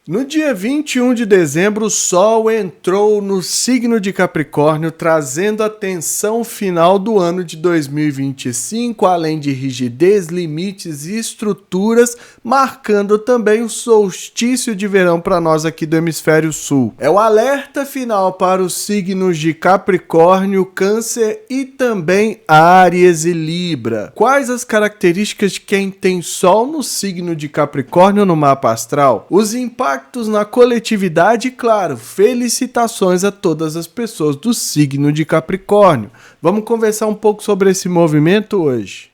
No dia 21 de dezembro, o Sol entrou no signo de Capricórnio, trazendo a tensão final do ano de 2025, além de rigidez, limites e estruturas, marcando também o solstício de verão para nós aqui do Hemisfério Sul. É o alerta final para os signos de Capricórnio, Câncer e também Áries e Libra. Quais as características de quem tem Sol no signo de Capricórnio no mapa astral? Os impactos na coletividade e, claro, felicitações a todas as pessoas do signo de Capricórnio. Vamos conversar um pouco sobre esse movimento hoje.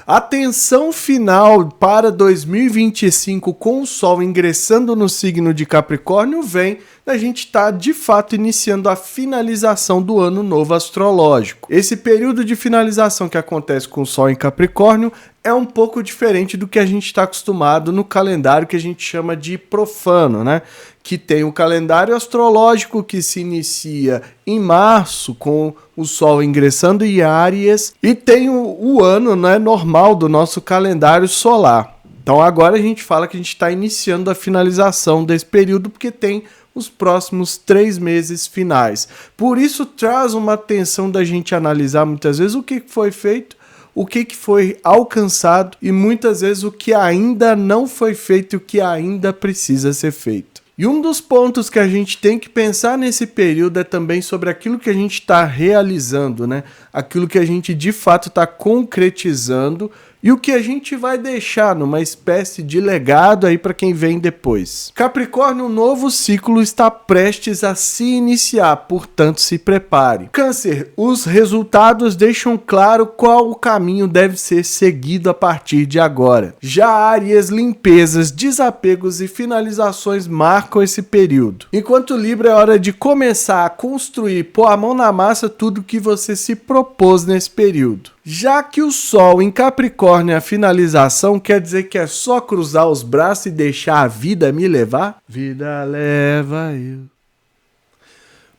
A tensão final para 2025 com o Sol ingressando no signo de Capricórnio vem da gente estar de fato iniciando a finalização do ano novo astrológico. Esse período de finalização que acontece com o Sol em Capricórnio é um pouco diferente do que a gente está acostumado no calendário que a gente chama de profano, né? Que tem o calendário astrológico que se inicia em março com o Sol ingressando em Áries e tem o ano, né, normal do nosso calendário solar. Então agora a gente fala que a gente está iniciando a finalização desse período porque tem os próximos 3 meses finais. Por isso traz uma atenção da gente analisar muitas vezes o que foi feito, o que foi alcançado e muitas vezes o que ainda não foi feito e o que ainda precisa ser feito. E um dos pontos que a gente tem que pensar nesse período é também sobre aquilo que a gente está realizando, né? Aquilo que a gente de fato está concretizando e o que a gente vai deixar numa espécie de legado aí para quem vem depois. Capricórnio, um novo ciclo está prestes a se iniciar, portanto se prepare. Câncer, os resultados deixam claro qual o caminho deve ser seguido a partir de agora. Já Áries, limpezas, desapegos e finalizações marcam esse período. Enquanto Libra, é hora de começar a construir, pôr a mão na massa tudo que você se propôs nesse período. Já que o Sol em Capricórnio é a finalização, quer dizer que é só cruzar os braços e deixar a vida me levar? Vida leva eu.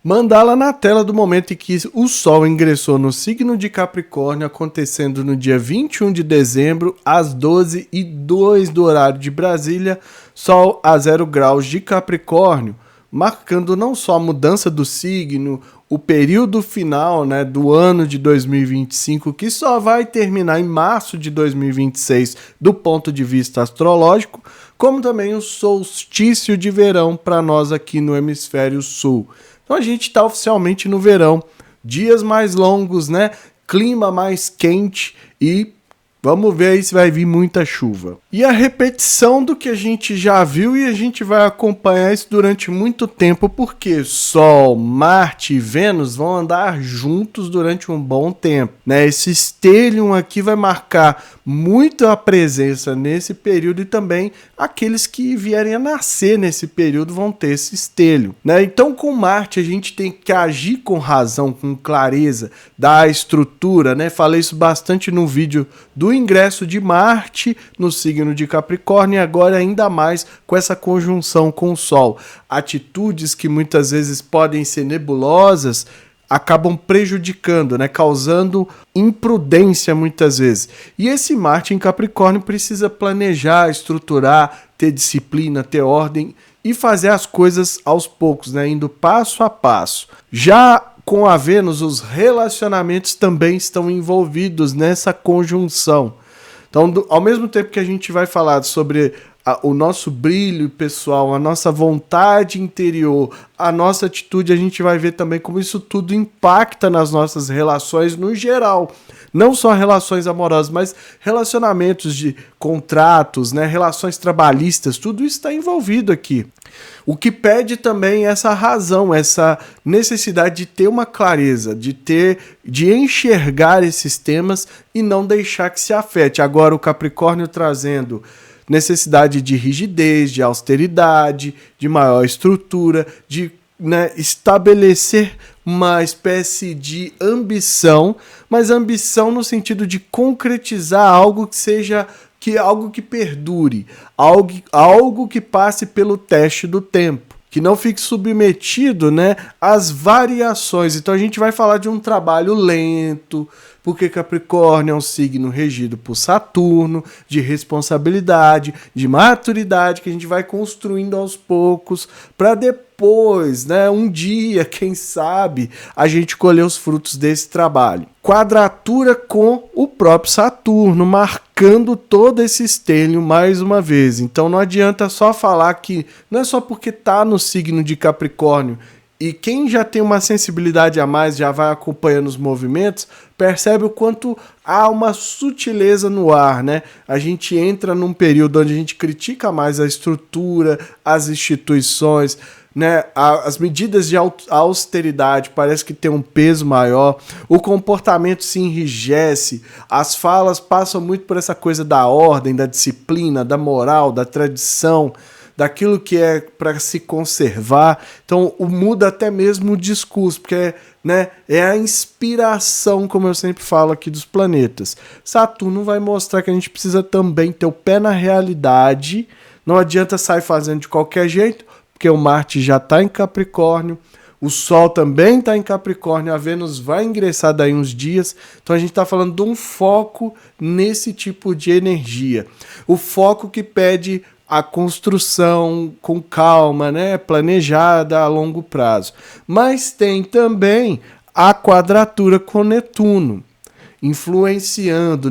Mandala na tela do momento em que o Sol ingressou no signo de Capricórnio, acontecendo no dia 21 de dezembro, às 12h02 do horário de Brasília, Sol a 0 graus de Capricórnio, marcando não só a mudança do signo, o período final, né, do ano de 2025, que só vai terminar em março de 2026 do ponto de vista astrológico, como também o solstício de verão para nós aqui no Hemisfério Sul. Então a gente está oficialmente no verão, dias mais longos, né, clima mais quente e vamos ver aí se vai vir muita chuva. E a repetição do que a gente já viu e a gente vai acompanhar isso durante muito tempo, porque Sol, Marte e Vênus vão andar juntos durante um bom tempo, né? Esse stellium aqui vai marcar muito a presença nesse período e também aqueles que vierem a nascer nesse período vão ter esse stellium, né? Então com Marte a gente tem que agir com razão, com clareza, dar estrutura, né? Falei isso bastante no vídeo do ingresso de Marte no signo de Capricórnio e agora ainda mais com essa conjunção com o Sol. Atitudes que muitas vezes podem ser nebulosas acabam prejudicando, né? Causando imprudência muitas vezes. E esse Marte em Capricórnio precisa planejar, estruturar, ter disciplina, ter ordem e fazer as coisas aos poucos, né? Indo passo a passo. Já com a Vênus, os relacionamentos também estão envolvidos nessa conjunção. Então, ao mesmo tempo que a gente vai falar sobre o nosso brilho pessoal, a nossa vontade interior, a nossa atitude, a gente vai ver também como isso tudo impacta nas nossas relações no geral. Não só relações amorosas, mas relacionamentos de contratos, né, relações trabalhistas, tudo isso está envolvido aqui. O que pede também essa razão, essa necessidade de ter uma clareza, de enxergar esses temas e não deixar que se afete. Agora o Capricórnio trazendo necessidade de rigidez, de austeridade, de maior estrutura, de, né, estabelecer uma espécie de ambição, mas ambição no sentido de concretizar algo que seja algo que perdure, algo que passe pelo teste do tempo, que não fique submetido, né, às variações. Então a gente vai falar de um trabalho lento, porque Capricórnio é um signo regido por Saturno, de responsabilidade, de maturidade, que a gente vai construindo aos poucos, para depois, né, um dia, quem sabe, a gente colher os frutos desse trabalho. Quadratura com o próprio Saturno, marcando todo esse estênio mais uma vez. Então não adianta só falar que não é só porque está no signo de Capricórnio. E quem já tem uma sensibilidade a mais, já vai acompanhando os movimentos, percebe o quanto há uma sutileza no ar, né? A gente entra num período onde a gente critica mais a estrutura, as instituições, né? As medidas de austeridade parece que tem um peso maior, o comportamento se enrijece, as falas passam muito por essa coisa da ordem, da disciplina, da moral, da tradição, daquilo que é para se conservar. Então muda até mesmo o discurso, porque né, é a inspiração, como eu sempre falo aqui, dos planetas. Saturno vai mostrar que a gente precisa também ter o pé na realidade, não adianta sair fazendo de qualquer jeito, porque o Marte já está em Capricórnio, o Sol também está em Capricórnio, a Vênus vai ingressar daí uns dias, então a gente está falando de um foco nesse tipo de energia. O foco que pede a construção com calma, né, planejada a longo prazo. Mas tem também a quadratura com Netuno, influenciando,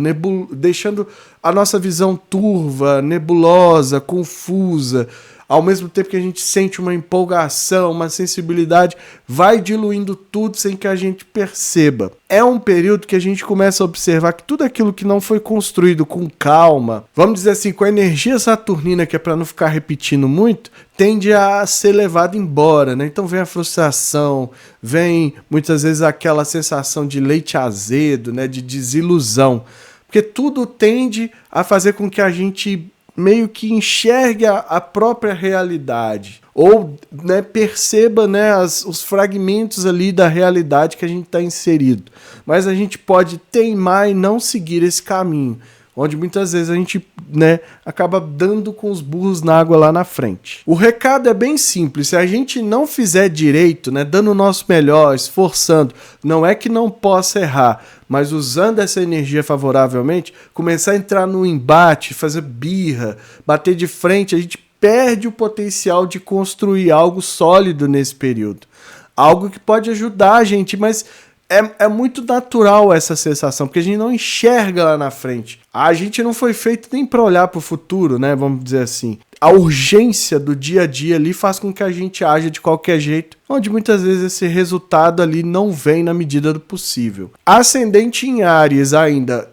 deixando a nossa visão turva, nebulosa, confusa. Ao mesmo tempo que a gente sente uma empolgação, uma sensibilidade, vai diluindo tudo sem que a gente perceba. É um período que a gente começa a observar que tudo aquilo que não foi construído com calma, vamos dizer assim, com a energia saturnina, que é para não ficar repetindo muito, tende a ser levado embora, né? Então vem a frustração, vem muitas vezes aquela sensação de leite azedo, né? De desilusão. Porque tudo tende a fazer com que a gente meio que enxergue a própria realidade, ou né, perceba né, os fragmentos ali da realidade que a gente está inserido. Mas a gente pode teimar e não seguir esse caminho, onde muitas vezes a gente né, acaba dando com os burros na água lá na frente. O recado é bem simples, se a gente não fizer direito, né, dando o nosso melhor, esforçando, não é que não possa errar, mas usando essa energia favoravelmente, começar a entrar no embate, fazer birra, bater de frente, a gente perde o potencial de construir algo sólido nesse período. Algo que pode ajudar a gente, mas é muito natural essa sensação, porque a gente não enxerga lá na frente. A gente não foi feito nem para olhar para o futuro, né? Vamos dizer assim. A urgência do dia a dia ali faz com que a gente aja de qualquer jeito, onde muitas vezes esse resultado ali não vem na medida do possível. Ascendente em Áries ainda,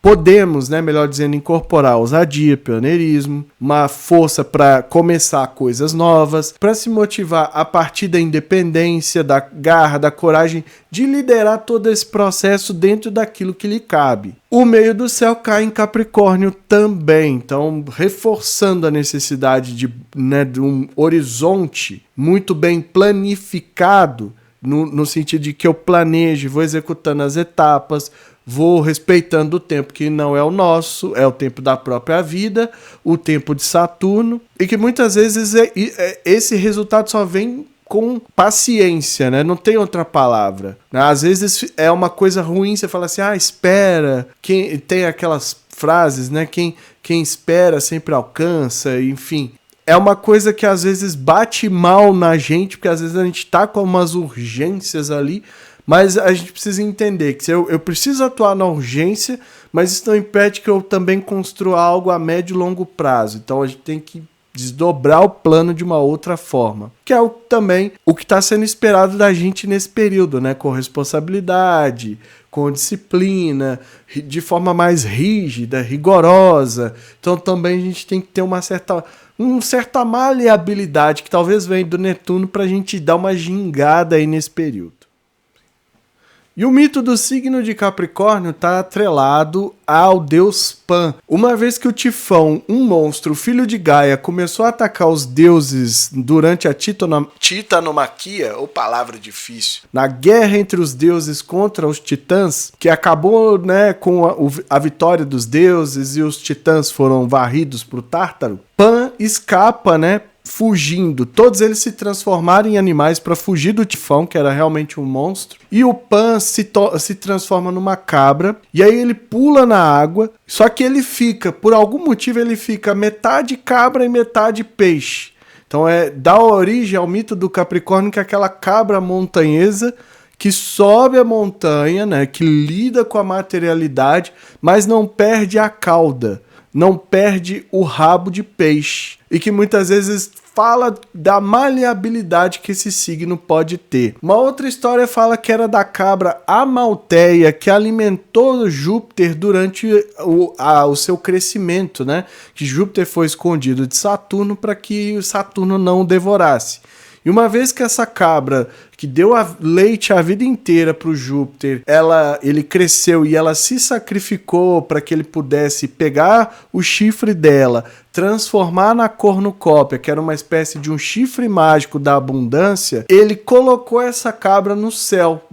podemos, né, melhor dizendo, incorporar ousadia, pioneirismo, uma força para começar coisas novas, para se motivar a partir da independência, da garra, da coragem de liderar todo esse processo dentro daquilo que lhe cabe. O meio do céu cai em Capricórnio também, então reforçando a necessidade de um horizonte muito bem planificado, no sentido de que eu planeje, vou executando as etapas, vou respeitando o tempo que não é o nosso, é o tempo da própria vida, o tempo de Saturno, e que muitas vezes esse resultado só vem com paciência, né? Não tem outra palavra. Às vezes é uma coisa ruim, você fala assim, espera, tem aquelas frases, né? Quem espera sempre alcança, enfim. É uma coisa que às vezes bate mal na gente, porque às vezes a gente tá com umas urgências ali, mas a gente precisa entender que eu preciso atuar na urgência, mas isso não impede que eu também construa algo a médio e longo prazo. Então a gente tem que desdobrar o plano de uma outra forma, que é também o que está sendo esperado da gente nesse período, né? Com responsabilidade, com disciplina, de forma mais rígida, rigorosa. Então também a gente tem que ter uma certa maleabilidade que talvez venha do Netuno para a gente dar uma gingada aí nesse período. E o mito do signo de Capricórnio está atrelado ao deus Pan. Uma vez que o Tifão, um monstro, filho de Gaia, começou a atacar os deuses durante a titanomaquia, ou palavra difícil, na guerra entre os deuses contra os titãs, que acabou né, com a vitória dos deuses e os titãs foram varridos para o Tártaro, Pan escapa, né? fugindo. Todos eles se transformaram em animais para fugir do Tifão, que era realmente um monstro. E o Pan se transforma numa cabra. E aí ele pula na água. Só que ele fica, por algum motivo, ele fica metade cabra e metade peixe. Então dá origem ao mito do Capricórnio, que é aquela cabra montanhesa que sobe a montanha, né, que lida com a materialidade, mas não perde a cauda, não perde o rabo de peixe. E que muitas vezes fala da maleabilidade que esse signo pode ter. Uma outra história fala que era da cabra Amalteia, que alimentou Júpiter durante o seu crescimento, né? Que Júpiter foi escondido de Saturno para que o Saturno não o devorasse. E uma vez que essa cabra, que deu leite a vida inteira para o Júpiter, ele cresceu e ela se sacrificou para que ele pudesse pegar o chifre dela, transformar na cornucópia, que era uma espécie de um chifre mágico da abundância, ele colocou essa cabra no céu,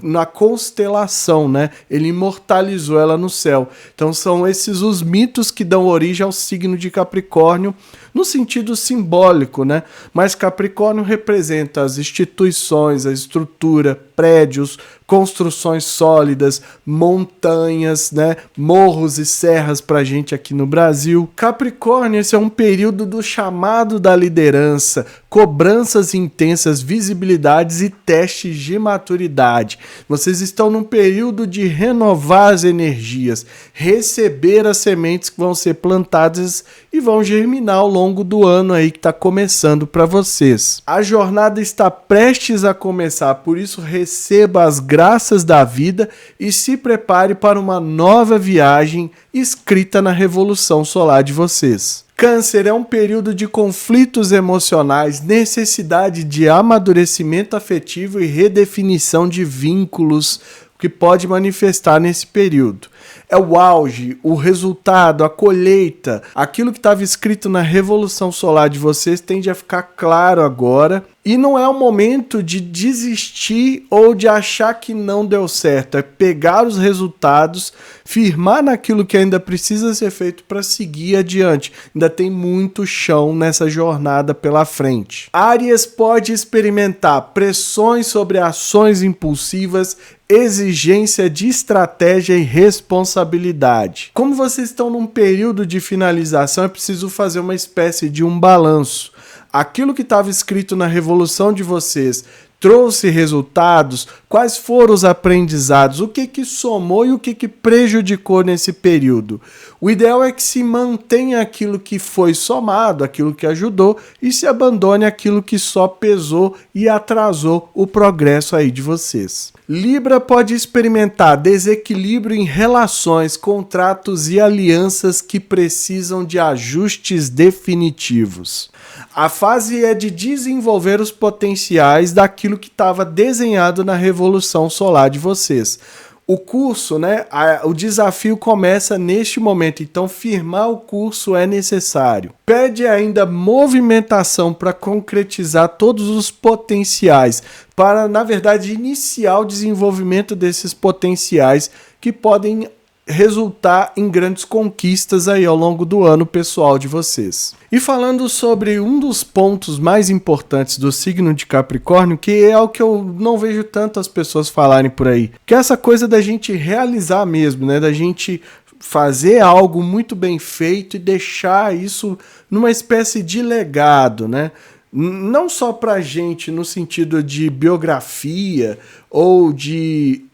na constelação, né? Ele imortalizou ela no céu. Então são esses os mitos que dão origem ao signo de Capricórnio, no sentido simbólico, né? Mas Capricórnio representa as instituições, a estrutura, prédios, construções sólidas, montanhas, né? Morros e serras pra gente aqui no Brasil. Capricórnio, esse é um período do chamado da liderança, cobranças intensas, visibilidades e testes de maturidade. Vocês estão num período de renovar as energias, receber as sementes que vão ser plantadas e vão germinar ao longo do ano aí que está começando para vocês. A jornada está prestes a começar, por isso receba as graças da vida e se prepare para uma nova viagem escrita na revolução solar de vocês. Câncer é um período de conflitos emocionais, necessidade de amadurecimento afetivo e redefinição de vínculos que pode manifestar nesse período. É o auge, o resultado, a colheita, aquilo que estava escrito na revolução solar de vocês tende a ficar claro agora. E não é o momento de desistir ou de achar que não deu certo. É pegar os resultados, firmar naquilo que ainda precisa ser feito para seguir adiante. Ainda tem muito chão nessa jornada pela frente. Áries pode experimentar pressões sobre ações impulsivas, exigência de estratégia e responsabilidade. Como vocês estão num período de finalização, é preciso fazer uma espécie de um balanço. Aquilo que estava escrito na revolução de vocês trouxe resultados? Quais foram os aprendizados? O que somou e o que prejudicou nesse período? O ideal é que se mantenha aquilo que foi somado, aquilo que ajudou, e se abandone aquilo que só pesou e atrasou o progresso aí de vocês. Libra pode experimentar desequilíbrio em relações, contratos e alianças que precisam de ajustes definitivos. A fase é de desenvolver os potenciais daquilo que estava desenhado na revolução solar de vocês. O curso, né, o desafio começa neste momento, então firmar o curso é necessário. Pede ainda movimentação para concretizar todos os potenciais, para, na verdade, iniciar o desenvolvimento desses potenciais que podem resultar em grandes conquistas aí ao longo do ano pessoal de vocês. E falando sobre um dos pontos mais importantes do signo de Capricórnio, que é o que eu não vejo tantas pessoas falarem por aí, que é essa coisa da gente realizar mesmo, né, da gente fazer algo muito bem feito e deixar isso numa espécie de legado, né? Não só pra gente no sentido de biografia ou de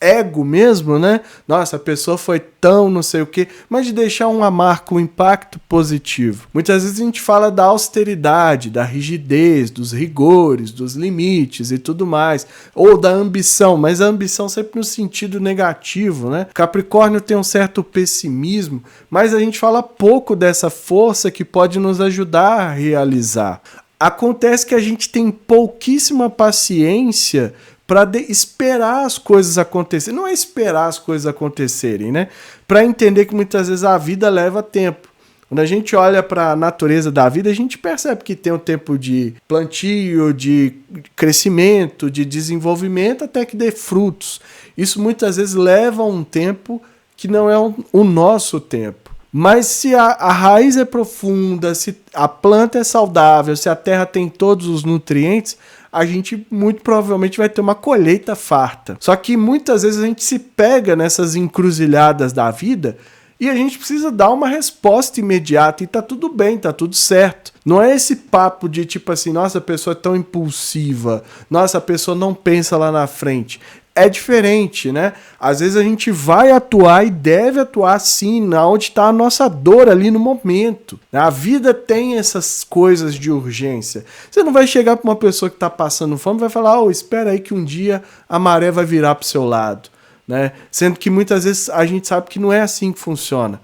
ego mesmo, né? Nossa, a pessoa foi tão não sei o quê, mas de deixar uma marca, um impacto positivo. Muitas vezes a gente fala da austeridade, da rigidez, dos rigores, dos limites e tudo mais, ou da ambição, mas a ambição sempre no sentido negativo, né? Capricórnio tem um certo pessimismo, mas a gente fala pouco dessa força que pode nos ajudar a realizar. Acontece que a gente tem pouquíssima paciência para esperar as coisas acontecerem. Não é esperar as coisas acontecerem, né? Para entender que muitas vezes a vida leva tempo. Quando a gente olha para a natureza da vida, a gente percebe que tem um tempo de plantio, de crescimento, de desenvolvimento, até que dê frutos. Isso muitas vezes leva um tempo que não é o nosso tempo. Mas se a raiz é profunda, se a planta é saudável, se a terra tem todos os nutrientes, a gente muito provavelmente vai ter uma colheita farta. Só que muitas vezes a gente se pega nessas encruzilhadas da vida e a gente precisa dar uma resposta imediata e tá tudo bem, tá tudo certo. Não é esse papo de tipo assim, nossa, a pessoa é tão impulsiva, nossa, a pessoa não pensa lá na frente. É diferente, né? Às vezes a gente vai atuar e deve atuar sim, na onde está a nossa dor ali no momento. A vida tem essas coisas de urgência. Você não vai chegar para uma pessoa que está passando fome e vai falar, espera aí que um dia a maré vai virar para o seu lado, né? Sendo que muitas vezes a gente sabe que não é assim que funciona.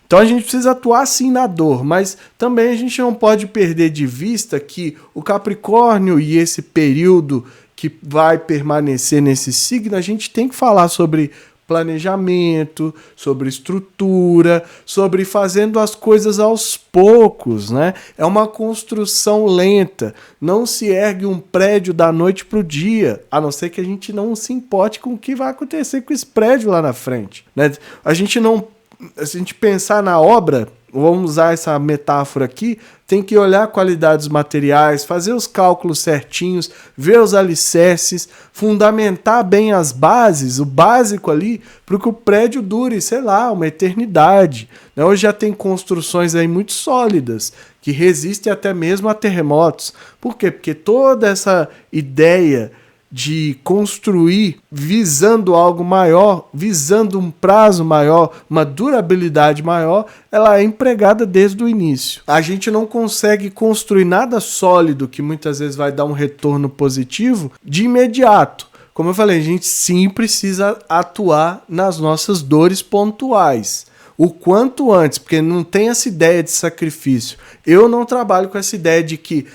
Então a gente precisa atuar sim na dor, mas também a gente não pode perder de vista que o Capricórnio e esse período que vai permanecer nesse signo, a gente tem que falar sobre planejamento, sobre estrutura, sobre fazendo as coisas aos poucos, né? É uma construção lenta, não se ergue um prédio da noite para o dia, a não ser que a gente não se importe com o que vai acontecer com esse prédio lá na frente, né? A gente pensar na obra, vamos usar essa metáfora aqui, tem que olhar a qualidade dos materiais, fazer os cálculos certinhos, ver os alicerces, fundamentar bem as bases, o básico ali, para que o prédio dure, sei lá, uma eternidade. Hoje já tem construções aí muito sólidas, que resistem até mesmo a terremotos. Por quê? Porque toda essa ideia de construir visando algo maior, visando um prazo maior, uma durabilidade maior, ela é empregada desde o início. A gente não consegue construir nada sólido que muitas vezes vai dar um retorno positivo de imediato. Como eu falei, a gente sim precisa atuar nas nossas dores pontuais. O quanto antes, porque não tem essa ideia de sacrifício. Eu não trabalho com essa ideia de que,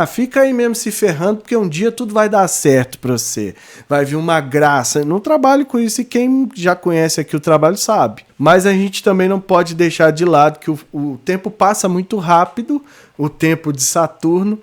fica aí mesmo se ferrando, porque um dia tudo vai dar certo para você. Vai vir uma graça. Eu não trabalho com isso e quem já conhece aqui o trabalho sabe. Mas a gente também não pode deixar de lado que o tempo passa muito rápido, o tempo de Saturno.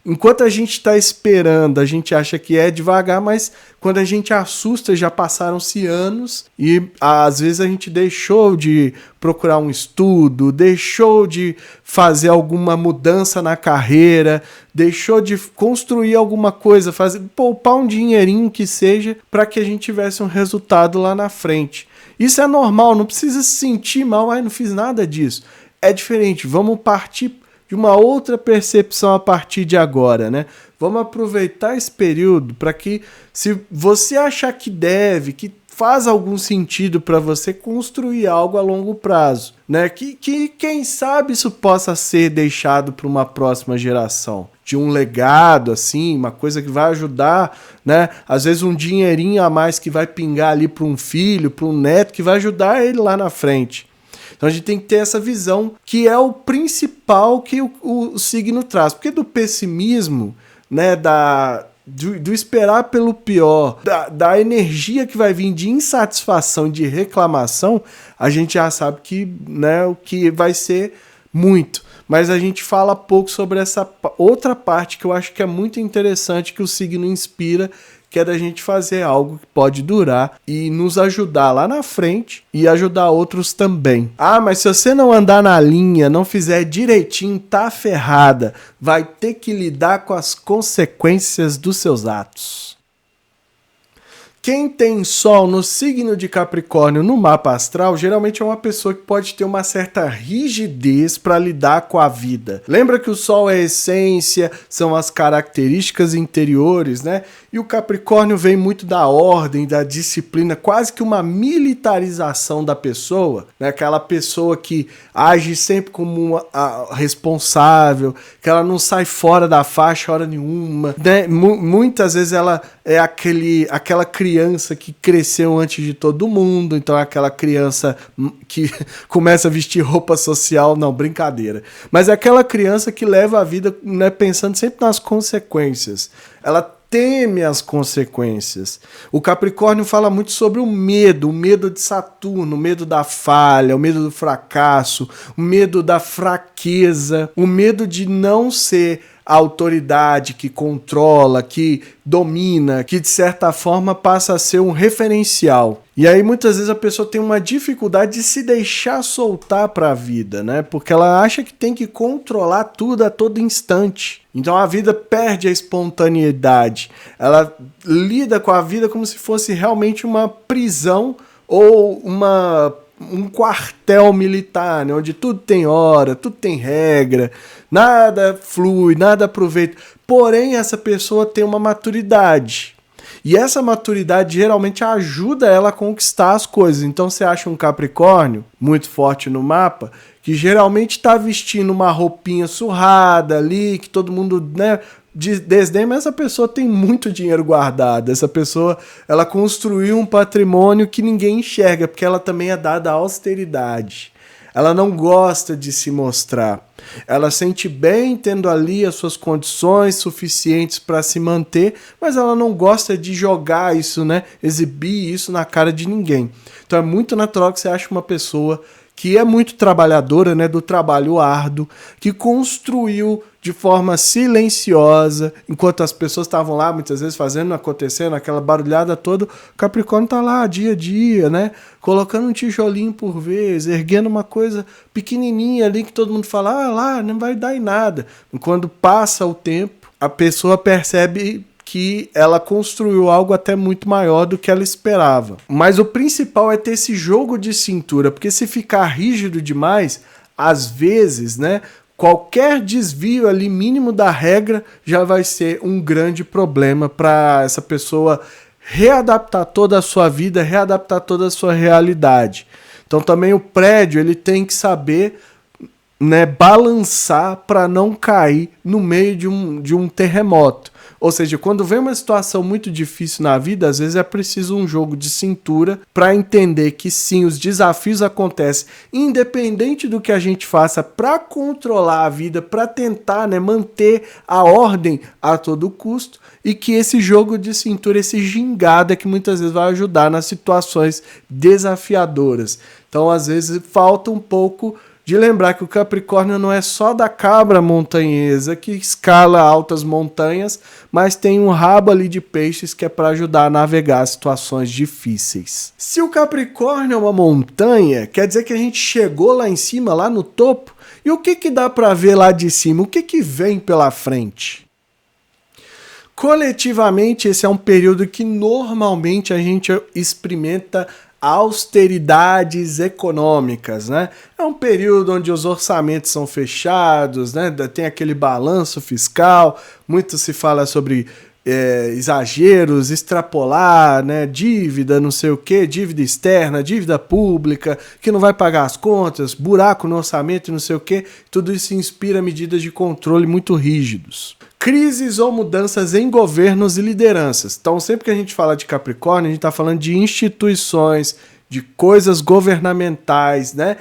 Enquanto a gente está esperando, a gente acha que é devagar, mas quando a gente assusta, já passaram-se anos e às vezes a gente deixou de procurar um estudo, deixou de fazer alguma mudança na carreira, deixou de construir alguma coisa, poupar um dinheirinho que seja para que a gente tivesse um resultado lá na frente. Isso é normal, não precisa se sentir mal, não fiz nada disso. É diferente, vamos partir de uma outra percepção a partir de agora, né? Vamos aproveitar esse período para que, se você achar que deve, que faz algum sentido para você construir algo a longo prazo, né? Que quem sabe isso possa ser deixado para uma próxima geração. De um legado, assim, uma coisa que vai ajudar, né? Às vezes um dinheirinho a mais que vai pingar ali para um filho, para um neto, que vai ajudar ele lá na frente. Então a gente tem que ter essa visão que é o principal que o signo traz. Porque do pessimismo, né, do esperar pelo pior, da energia que vai vir de insatisfação, de reclamação, a gente já sabe que, né, o que vai ser muito. Mas a gente fala pouco sobre essa outra parte que eu acho que é muito interessante, que o signo inspira, que é da gente fazer algo que pode durar e nos ajudar lá na frente e ajudar outros também. Mas se você não andar na linha, não fizer direitinho, tá ferrada. Vai ter que lidar com as consequências dos seus atos. Quem tem Sol no signo de Capricórnio no mapa astral, geralmente é uma pessoa que pode ter uma certa rigidez para lidar com a vida. Lembra que o Sol é a essência, são as características interiores, né? E o Capricórnio vem muito da ordem, da disciplina, quase que uma militarização da pessoa, né? Aquela pessoa que age sempre como uma responsável, que ela não sai fora da faixa hora nenhuma, né? Muitas vezes ela é aquela criança que cresceu antes de todo mundo, então é aquela criança que começa a vestir roupa social, não, brincadeira. Mas é aquela criança que leva a vida, né, pensando sempre nas consequências. Ela teme as consequências. O Capricórnio fala muito sobre o medo de Saturno, o medo da falha, o medo do fracasso, o medo da fraqueza, o medo de não ser a autoridade, que controla, que domina, que de certa forma passa a ser um referencial. E aí muitas vezes a pessoa tem uma dificuldade de se deixar soltar para a vida, né? Porque ela acha que tem que controlar tudo a todo instante. Então a vida perde a espontaneidade. Ela lida com a vida como se fosse realmente uma prisão ou um quartel militar, né? Onde tudo tem hora, tudo tem regra, nada flui, nada aproveita. Porém, essa pessoa tem uma maturidade. E essa maturidade geralmente ajuda ela a conquistar as coisas. Então você acha um Capricórnio muito forte no mapa, que geralmente está vestindo uma roupinha surrada ali, que todo mundo, né, desdém, mas essa pessoa tem muito dinheiro guardado. Essa pessoa, ela construiu um patrimônio que ninguém enxerga, porque ela também é dada à austeridade. Ela não gosta de se mostrar. Ela sente bem tendo ali as suas condições suficientes para se manter, mas ela não gosta de jogar isso, né? Exibir isso na cara de ninguém. Então é muito natural que você ache uma pessoa que é muito trabalhadora, né, do trabalho árduo, que construiu de forma silenciosa, enquanto as pessoas estavam lá, muitas vezes fazendo, acontecendo, aquela barulhada toda, o Capricórnio tá lá, dia a dia, né, colocando um tijolinho por vez, erguendo uma coisa pequenininha ali que todo mundo fala, lá, não vai dar em nada. E quando passa o tempo, a pessoa percebe que ela construiu algo até muito maior do que ela esperava. Mas o principal é ter esse jogo de cintura, porque se ficar rígido demais, às vezes, né, qualquer desvio ali mínimo da regra já vai ser um grande problema para essa pessoa readaptar toda a sua vida, readaptar toda a sua realidade. Então também o prédio ele tem que saber, né, balançar para não cair no meio de um terremoto. Ou seja, quando vem uma situação muito difícil na vida, às vezes é preciso um jogo de cintura para entender que sim, os desafios acontecem, independente do que a gente faça para controlar a vida, para tentar, né, manter a ordem a todo custo, e que esse jogo de cintura, esse gingado é que muitas vezes vai ajudar nas situações desafiadoras. Então, às vezes, falta um pouco de lembrar que o Capricórnio não é só da cabra montanhesa que escala altas montanhas, mas tem um rabo ali de peixes que é para ajudar a navegar situações difíceis. Se o Capricórnio é uma montanha, quer dizer que a gente chegou lá em cima, lá no topo, e o que dá para ver lá de cima? O que vem pela frente? Coletivamente, esse é um período que normalmente a gente experimenta austeridades econômicas, né? É um período onde os orçamentos são fechados, né? Tem aquele balanço fiscal, muito se fala sobre exageros, extrapolar, né? Dívida, não sei o que, dívida externa, dívida pública, que não vai pagar as contas, buraco no orçamento e não sei o que, tudo isso inspira medidas de controle muito rígidos. Crises ou mudanças em governos e lideranças. Então, sempre que a gente fala de Capricórnio, a gente está falando de instituições, de coisas governamentais, né?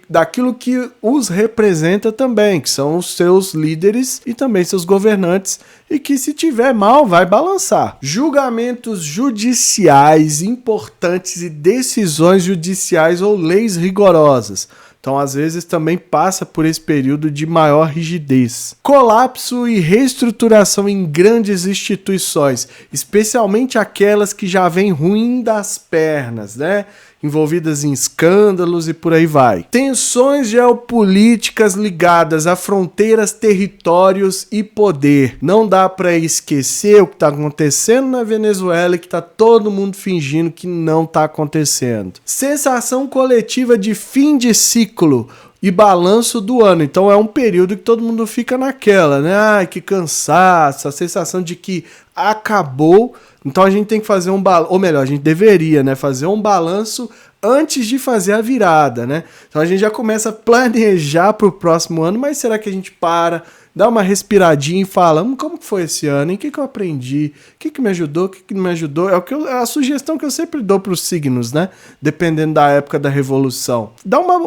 Daquilo que os representa também, que são os seus líderes e também seus governantes, e que se tiver mal, vai balançar. Julgamentos judiciais importantes e decisões judiciais ou leis rigorosas. Então, às vezes, também passa por esse período de maior rigidez. Colapso e reestruturação em grandes instituições, especialmente aquelas que já vêm ruim das pernas, né? Envolvidas em escândalos e por aí vai. Tensões geopolíticas ligadas a fronteiras, territórios e poder. Não dá para esquecer o que está acontecendo na Venezuela e que está todo mundo fingindo que não está acontecendo. Sensação coletiva de fim de ciclo e balanço do ano. Então é um período que todo mundo fica naquela, né? Ai, que cansaço, a sensação de que acabou. Então a gente tem que fazer um balanço, ou melhor, a gente deveria, né, fazer um balanço antes de fazer a virada, né? Então a gente já começa a planejar para o próximo ano, mas será que a gente para, dá uma respiradinha e fala, como que foi esse ano? O que eu aprendi? O que me ajudou? O que não me ajudou? É a sugestão que eu sempre dou para os signos, né? Dependendo da época da revolução.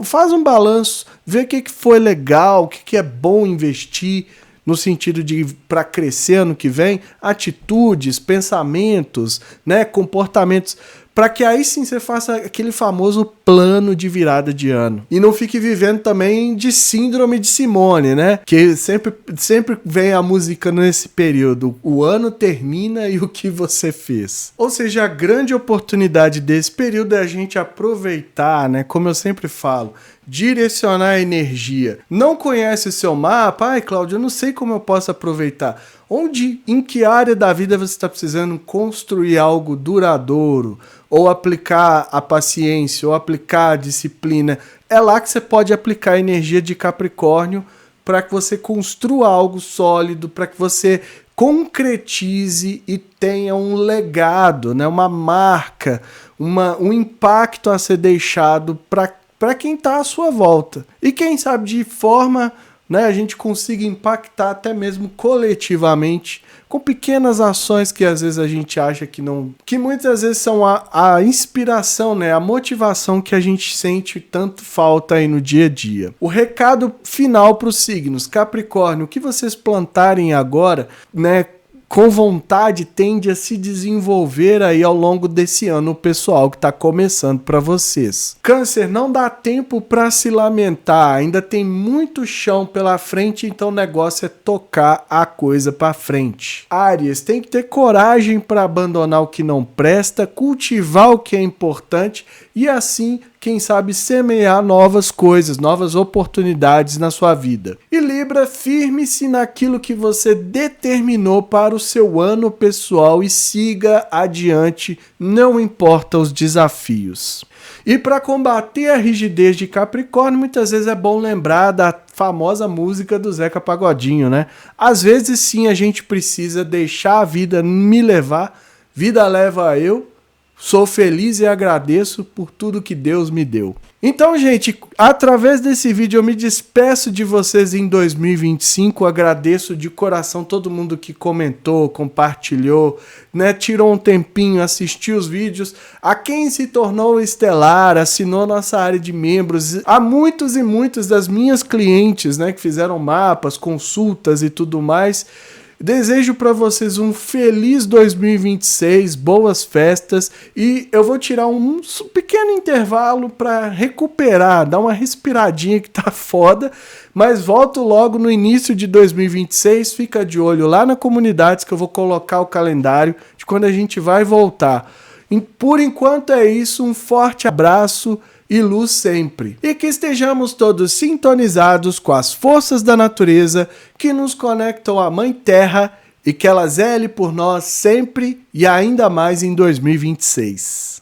Faz um balanço, vê o que foi legal, o que é bom investir, no sentido de para crescer ano que vem, atitudes, pensamentos, né, comportamentos, para que aí sim você faça aquele famoso plano de virada de ano. E não fique vivendo também de síndrome de Simone, né? Que sempre vem a música nesse período. O ano termina e o que você fez. Ou seja, a grande oportunidade desse período é a gente aproveitar, né? Como eu sempre falo, direcionar a energia. Não conhece o seu mapa? Ai, Cláudio, eu não sei como eu posso aproveitar. Em que área da vida você está precisando construir algo duradouro? Ou aplicar a paciência, ou aplicar a disciplina? É lá que você pode aplicar a energia de Capricórnio para que você construa algo sólido, para que você concretize e tenha um legado, né? Uma marca, um impacto a ser deixado para quem está à sua volta. E quem sabe de forma, né, a gente consiga impactar até mesmo coletivamente com pequenas ações que às vezes a gente acha que não... Que muitas vezes são a inspiração, né, a motivação que a gente sente tanto falta aí no dia a dia. O recado final para os signos. Capricórnio, o que vocês plantarem agora, né, com vontade, tende a se desenvolver aí ao longo desse ano pessoal que está começando para vocês. Câncer, não dá tempo para se lamentar, ainda tem muito chão pela frente, então o negócio é tocar a coisa para frente. Áries, tem que ter coragem para abandonar o que não presta, cultivar o que é importante e assim, quem sabe, semear novas coisas, novas oportunidades na sua vida. E Libra, firme-se naquilo que você determinou para o seu ano pessoal e siga adiante, não importa os desafios. E para combater a rigidez de Capricórnio, muitas vezes é bom lembrar da famosa música do Zeca Pagodinho, né? Às vezes sim a gente precisa deixar a vida me levar, vida leva eu, sou feliz e agradeço por tudo que Deus me deu. Então, gente, através desse vídeo eu me despeço de vocês em 2025. Agradeço de coração todo mundo que comentou, compartilhou, né, tirou um tempinho, assistiu os vídeos. A quem se tornou estelar, assinou nossa área de membros. Há muitos e muitas das minhas clientes, né, que fizeram mapas, consultas e tudo mais. Desejo para vocês um feliz 2026, boas festas, e eu vou tirar um pequeno intervalo para recuperar, dar uma respiradinha que tá foda, mas volto logo no início de 2026, fica de olho lá na comunidade que eu vou colocar o calendário de quando a gente vai voltar. Por enquanto é isso, um forte abraço e luz sempre. E que estejamos todos sintonizados com as forças da natureza que nos conectam à Mãe Terra e que ela zele por nós sempre e ainda mais em 2026.